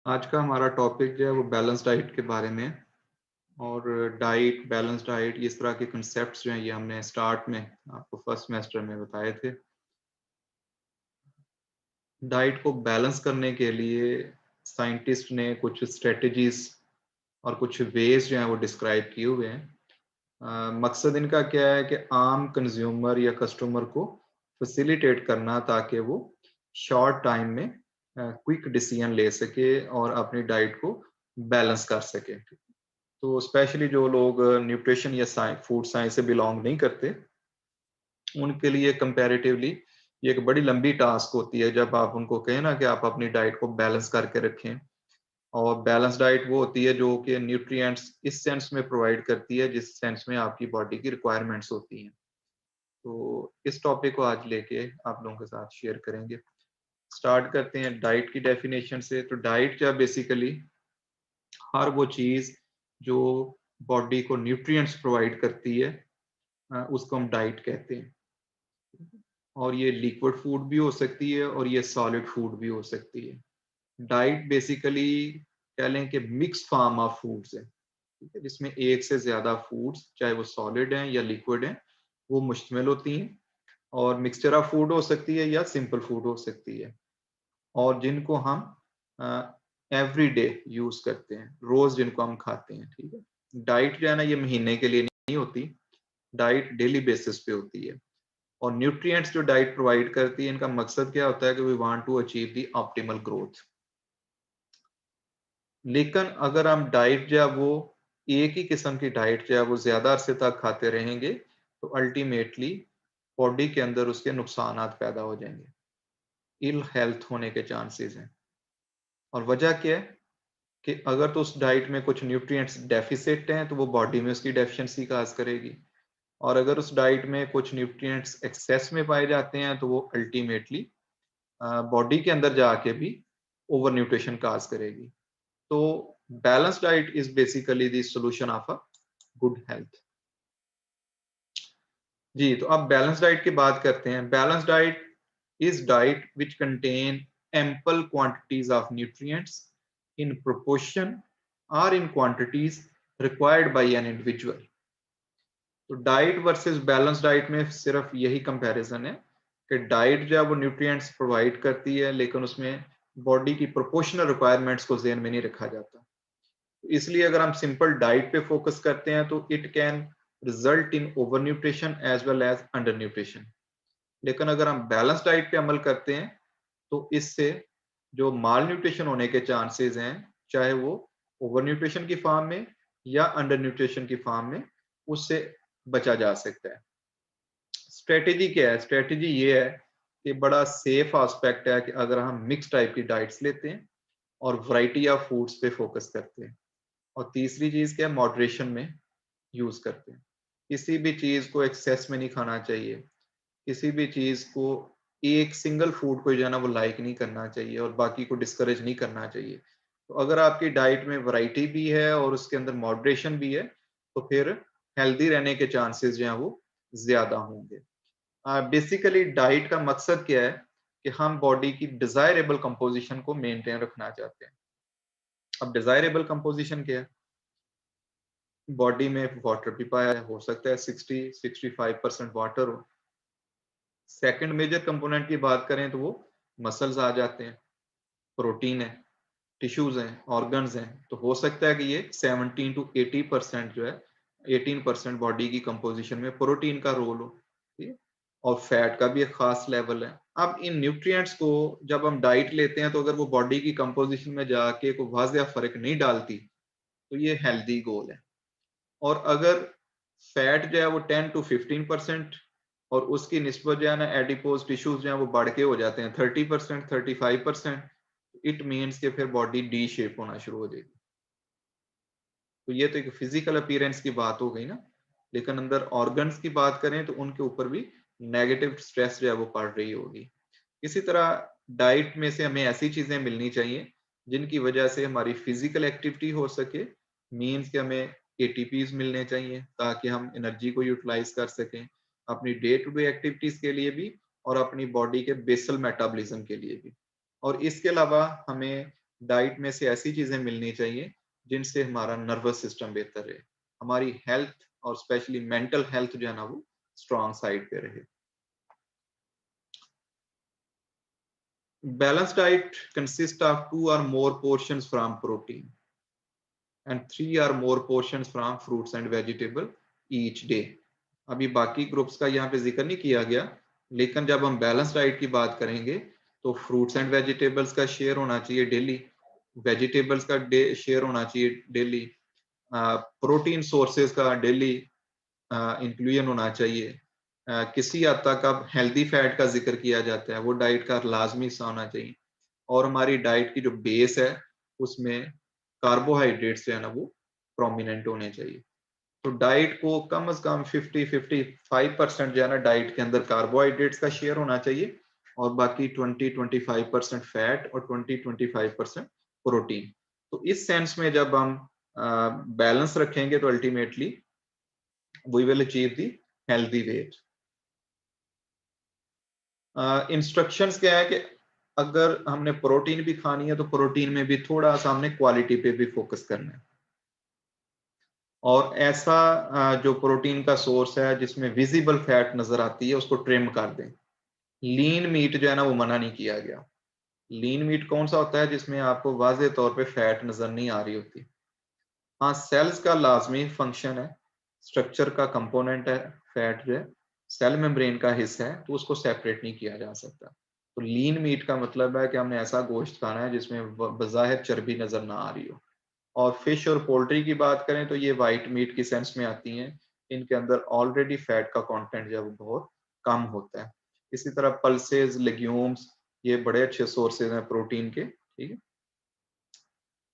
आज का हमारा टॉपिक जो है वो बैलेंस डाइट के बारे में है। और डाइट, बैलेंस डाइट, इस तरह के कंसेप्ट्स जो हैं ये हमने स्टार्ट में आपको फर्स्ट सेमेस्टर में बताए थे। डाइट को बैलेंस करने के लिए साइंटिस्ट ने कुछ स्ट्रेटजीज और कुछ वेज जो हैं वो डिस्क्राइब किए हुए हैं। मकसद इनका क्या है कि आम कंज्यूमर या कस्टमर को फैसिलिटेट करना ताकि वो शॉर्ट टाइम में क्विक डिसीजन ले सके और अपनी डाइट को बैलेंस कर सके। तो स्पेशली जो लोग न्यूट्रिशन या फूड साइंस से बिलोंग नहीं करते, उनके लिए कंपैरेटिवली ये एक बड़ी लंबी टास्क होती है जब आप उनको कहें ना कि आप अपनी डाइट को बैलेंस करके रखें। और बैलेंस डाइट वो होती है जो कि न्यूट्रिएंट्स इस सेंस में प्रोवाइड करती है जिस सेंस में आपकी बॉडी की रिक्वायरमेंट्स होती हैं। तो इस टॉपिक को आज लेके आप लोगों के साथ शेयर करेंगे। स्टार्ट करते हैं डाइट की डेफिनेशन से। तो डाइट क्या बेसिकली हर वो चीज़ जो बॉडी को न्यूट्रिएंट्स प्रोवाइड करती है, उसको हम डाइट कहते हैं। और ये लिक्विड फूड भी हो सकती है और ये सॉलिड फूड भी हो सकती है। डाइट बेसिकली कह लें कि मिक्स फॉर्म ऑफ फूड्स है, ठीक है, जिसमें एक से ज्यादा फूड्स चाहे वो सॉलिड हैं या लिक्विड हैं वो मुश्तमिल होती हैं। और मिक्सचर ऑफ फूड हो सकती है या सिंपल फूड हो सकती है, और जिनको हम एवरी डे यूज करते हैं, रोज जिनको हम खाते हैं। ठीक है, डाइट जो है ना ये महीने के लिए नहीं होती, डाइट डेली बेसिस पे होती है। और न्यूट्रिएंट्स जो डाइट प्रोवाइड करती है, इनका मकसद क्या होता है कि we want to achieve the optimal growth. लेकिन अगर हम डाइट जो है वो एक ही किस्म की डाइट जो है वो ज्यादा अरसे तक खाते रहेंगे तो अल्टीमेटली बॉडी के अंदर उसके नुकसान पैदा हो जाएंगे, इल हेल्थ होने के चांसेस हैं। और वजह क्या है कि अगर तो उस डाइट में कुछ न्यूट्रिएंट्स डेफिसिट हैं तो वो बॉडी में उसकी डेफिशिएंसी काज करेगी। और अगर उस डाइट में कुछ न्यूट्रिएंट्स एक्सेस में पाए जाते हैं तो वो अल्टीमेटली बॉडी के अंदर जाके भी ओवर न्यूट्रिशन काज करेगी। तो balance diet is basically the solution of a good health. जी, तो अब बैलेंस डाइट की बात करते हैं। Balance diet is diet which contain ample quantities of nutrients in proportion और in quantities required by an individual. तो डाइट वर्सेस बैलेंस डाइट में सिर्फ यही कंपैरिजन है कि डाइट जो है वो न्यूट्रिएंट्स प्रोवाइड करती है लेकिन उसमें बॉडी की प्रोपोर्शनल रिक्वायरमेंट्स को ध्यान में नहीं रखा जाता। इसलिए अगर हम सिंपल डाइट पे फोकस करते हैं तो it can result in over nutrition as well as under nutrition. लेकिन अगर हम बैलेंस डाइट पे अमल करते हैं तो इससे जो माल न्यूट्रिशन होने के चांसेस हैं, चाहे वो ओवर न्यूट्रिशन की फॉर्म में या अंडर न्यूट्रिशन की फॉर्म में, उससे बचा जा सकता है। स्ट्रेटेजी क्या है? स्ट्रेटेजी ये है कि बड़ा सेफ एस्पेक्ट है कि अगर हम मिक्स टाइप की डाइट्स लेते हैं और वैरायटी ऑफ फूड्स पे फोकस करते हैं। और तीसरी चीज क्या है? मॉडरेशन में यूज करते हैं। किसी भी चीज को एक्सेस में नहीं खाना चाहिए। किसी भी चीज को एक सिंगल फूड को जो है ना वो लाइक नहीं करना चाहिए और बाकी को डिस्करेज नहीं करना चाहिए। तो अगर आपकी डाइट में वैरायटी भी है और उसके अंदर मॉडरेशन भी है तो फिर हेल्दी रहने के चांसेस जो है वो ज्यादा होंगे। बेसिकली डाइट का मकसद क्या है कि हम बॉडी की डिजायरेबल कंपोजिशन को मेंटेन रखना चाहते हैं। अब डिजायरेबल कंपोजिशन क्या है? बॉडी में वाटर भी पाया है, हो सकता है 60-65% वाटर हो। सेकंड मेजर कंपोनेंट की बात करें तो वो मसल्स आ जाते हैं, प्रोटीन है, टिश्यूज हैं, ऑर्गन्स हैं। तो हो सकता है कि ये 17 to 80% जो है, 18% बॉडी की कंपोजिशन में प्रोटीन का रोल हो। ठीक है, और फैट का भी एक खास लेवल है। अब इन न्यूट्रिएंट्स को जब हम डाइट लेते हैं तो अगर वो बॉडी की कंपोजिशन में जाके कोई वाज़ेह फर्क नहीं डालती तो ये हेल्दी गोल है। और अगर फैट जो है वो 10 to 15% और उसकी निस्बत जो है ना एडिपोज टिश्यूज जो है वो बढ़ के हो जाते हैं 30%, 35%, इट मीन्स कि फिर बॉडी डी शेप होना शुरू हो जाएगी। तो ये तो एक फिजिकल अपीयरेंस की बात हो गई ना। लेकिन अंदर ऑर्गन्स की बात करें तो उनके ऊपर भी नेगेटिव स्ट्रेस जो है वो पड़ रही होगी। इसी तरह डाइट में से हमें ऐसी चीजें मिलनी चाहिए जिनकी वजह से हमारी फिजिकल एक्टिविटी हो सके। मीन्स कि हमें एटीपीज मिलने चाहिए ताकि हम एनर्जी को यूटिलाइज कर सकें अपनी डे टू डे एक्टिविटीज के लिए भी और अपनी बॉडी के बेसल मेटाबॉलिज्म के लिए भी। और इसके अलावा हमें डाइट में से ऐसी चीजें मिलनी चाहिए जिनसे हमारा नर्वस सिस्टम बेहतर रहे, हमारी हेल्थ और स्पेशली मेंटल हेल्थ जो है ना वो स्ट्रॉन्ग साइड पे रहे। Balanced diet consists of 2 or more portions from protein and 3 or more portions from fruits and vegetable each day. अभी बाकी ग्रुप्स का यहाँ पे जिक्र नहीं किया गया, लेकिन जब हम बैलेंस डाइट की बात करेंगे तो फ्रूट्स एंड वेजिटेबल्स का शेयर होना चाहिए डेली, वेजिटेबल्स का शेयर होना चाहिए डेली, प्रोटीन सोर्सेज का डेली इंक्लूजन होना चाहिए। किसी हद तक अब हेल्दी फैट का जिक्र किया जाता है, वो डाइट का लाजमी हिस्सा होना चाहिए। और हमारी डाइट की जो बेस है उसमें कार्बोहाइड्रेट्स जो है ना वो प्रोमिनेंट होने चाहिए। तो डाइट को कम से कम 50-55% जो है ना डाइट के अंदर कार्बोहाइड्रेट्स का शेयर होना चाहिए और बाकी 20-25% फैट और 20-25% प्रोटीन। तो इस सेंस में जब हम बैलेंस रखेंगे तो ultimately we will achieve the healthy weight. Instructions क्या है कि अगर हमने प्रोटीन भी खानी है तो प्रोटीन में भी थोड़ा सा हमने क्वालिटी पे भी फोकस करना है और ऐसा जो प्रोटीन का सोर्स है जिसमें विजिबल फैट नजर आती है उसको ट्रिम कर दें। लीन मीट जो है ना वो मना नहीं किया गया। लीन मीट कौन सा होता है जिसमें आपको वाजे तौर पे फैट नजर नहीं आ रही होती। हाँ, सेल्स का लाजमी फंक्शन है, स्ट्रक्चर का कंपोनेंट है फैट जो है, सेल मेम्ब्रेन का हिस्सा है, तो उसको सेपरेट नहीं किया जा सकता। तो लीन मीट का मतलब है कि हमने ऐसा गोश्त खाना है जिसमें बज़ाहिर चर्बी नजर ना आ रही हो। और फिश और पोल्ट्री की बात करें तो ये वाइट मीट की सेंस में आती हैं, इनके अंदर ऑलरेडी फैट का कंटेंट जो है वो बहुत कम होता है। इसी तरह पल्सेस, लेग्यूम्स, ये बड़े अच्छे सोर्सेज हैं प्रोटीन के। ठीक है,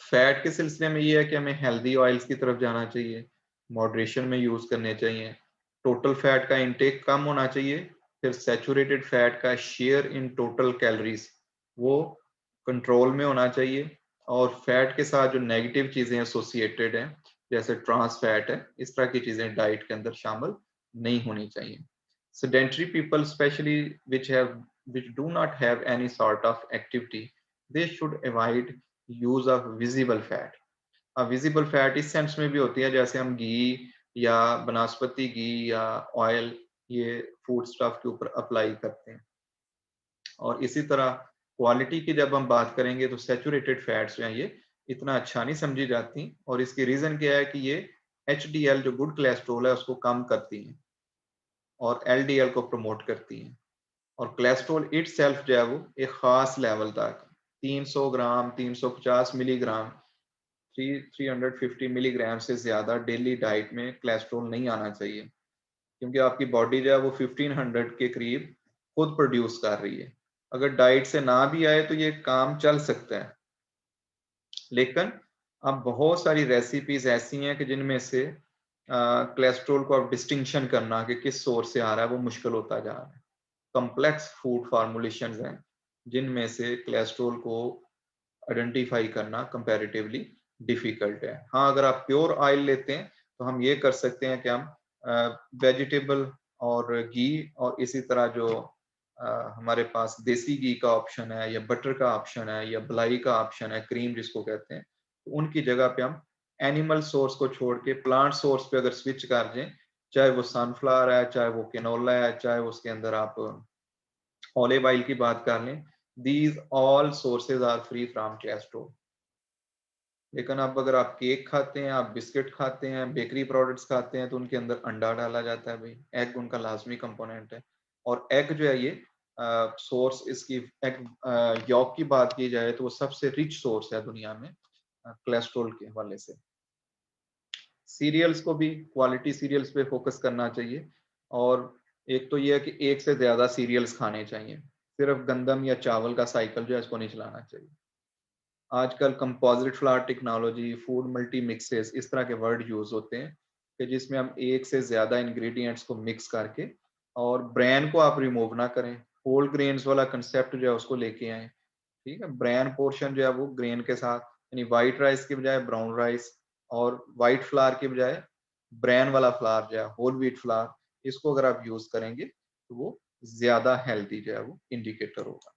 फैट के सिलसिले में ये है कि हमें हेल्दी ऑयल्स की तरफ जाना चाहिए, मॉडरेशन में यूज करने चाहिए, टोटल फैट का इनटेक कम होना चाहिए, फिर सैचुरेटेड फैट का शेयर इन टोटल कैलोरीज वो कंट्रोल में होना चाहिए और फैट के साथ जो नेगेटिव चीजें एसोसिएटेड हैं जैसे ट्रांस फैट है, इस तरह की चीजें डाइट के अंदर शामिल नहीं होनी चाहिए। Sedentary people specially which do not have any sort of activity, they should avoid use of visible fat. अब विजिबल फैट इस सेंस में भी होती है जैसे हम घी या वनस्पति घी या ऑयल ये फूड स्टफ के ऊपर अप्लाई करते हैं। और इसी तरह क्वालिटी की जब हम बात करेंगे तो सैचुरेटेड फैट्स जो हैं ये इतना अच्छा नहीं समझी जाती और इसकी रीजन क्या है कि ये HDL जो गुड कोलेस्ट्रॉल है उसको कम करती हैं और LDL को प्रमोट करती हैं। और कोलेस्ट्रॉल इटसेल्फ जो है वो एक खास लेवल तक 300 ग्राम 350 मिलीग्राम 350 मिलीग्राम से ज्यादा डेली डाइट में कोलेस्ट्रॉल नहीं आना चाहिए, क्योंकि आपकी बॉडी जो है वो 1500 के करीब खुद प्रोड्यूस कर रही है। अगर डाइट से ना भी आए तो ये काम चल सकता है, लेकिन अब बहुत सारी रेसिपीज ऐसी हैं कि जिनमें से कोलेस्ट्रॉल को अब डिस्टिंक्शन करना कि किस सोर्स से आ रहा है वो मुश्किल होता जा रहा है। कॉम्प्लेक्स फूड फार्मूलेशंस हैं जिनमें से कोलेस्ट्रॉल को आइडेंटिफाई करना कंपैरेटिवली डिफिकल्ट है। हाँ, अगर आप प्योर ऑयल लेते हैं तो हम ये कर सकते हैं कि हम वेजिटेबल और घी और इसी तरह जो हमारे पास देसी घी का ऑप्शन है या बटर का ऑप्शन है या मलाई का ऑप्शन है, क्रीम जिसको कहते हैं, तो उनकी जगह पे हम एनिमल सोर्स को छोड़ के प्लांट सोर्स पे अगर स्विच कर दें, चाहे वो सनफ्लावर है, चाहे वो कैनोला है, चाहे उसके अंदर आप ऑलिव ऑयल की बात कर लें, these all sources are free from cholesterol. लेकिन अब अगर आप केक खाते हैं, आप बिस्किट खाते हैं, बेकरी प्रोडक्ट्स खाते हैं तो उनके अंदर अंडा डाला जाता है भाई, एग उनका लाजमी कंपोनेंट है। और एग जो है ये सोर्स इसकी एग यॉक की बात की जाए तो वो सबसे रिच सोर्स है दुनिया में कोलेस्ट्रॉल के हवाले से। सीरियल्स को भी क्वालिटी सीरियल्स पे फोकस करना चाहिए और एक तो ये है कि एक से ज्यादा सीरियल्स खाने चाहिए, सिर्फ गंदम या चावल का साइकिल जो है इसको नहीं चलाना चाहिए। आजकल composite flower technology, food multi mixes, इस तरह के वर्ड यूज होते हैं कि जिसमें हम एक से ज्यादा इंग्रेडिएंट्स को मिक्स करके और ब्रैन को आप रिमूव ना करें, होल ग्रेन्स वाला कंसेप्ट जो है उसको लेके आए। ठीक है, ब्रैन पोर्शन जो है वो ग्रेन के साथ, यानी व्हाइट राइस की बजाय ब्राउन राइस और व्हाइट फ्लावर की बजाय ब्रैन वाला फ्लावर जो है होल व्हीट फ्लावर, इसको अगर आप यूज करेंगे तो वो ज्यादा हेल्दी जो है वो इंडिकेटर होगा।